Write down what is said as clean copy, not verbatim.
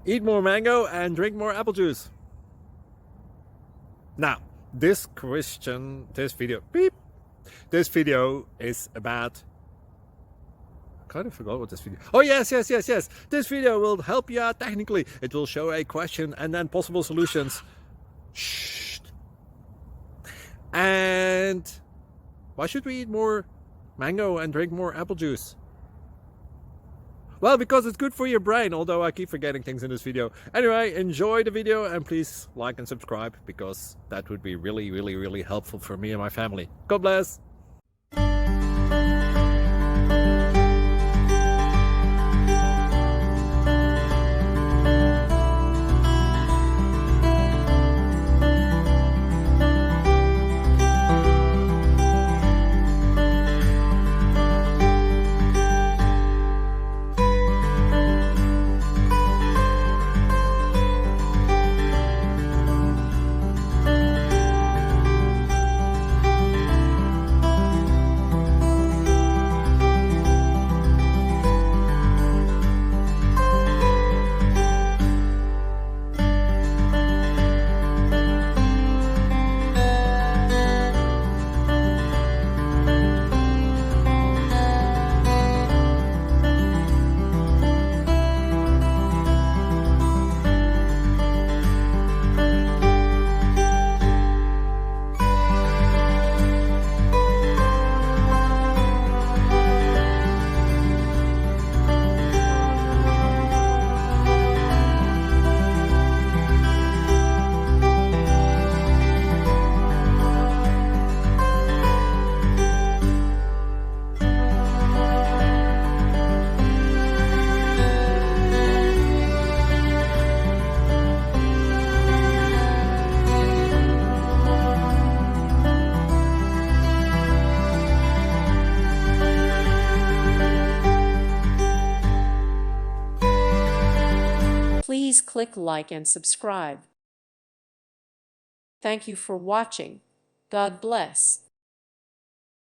Eat more mango and drink more apple juice. Now, this video is about, I kind of forgot what this video. Oh, yes. This video will help you out technically. It will show a question and then possible solutions. Shh. And why should we eat more mango and drink more apple juice? Well, because it's good for your brain, although I keep forgetting things in this video. Anyway, enjoy the video and please like and subscribe, because that would be really helpful for me and my family. God bless! Please click like and subscribe. Thank you for watching. God bless.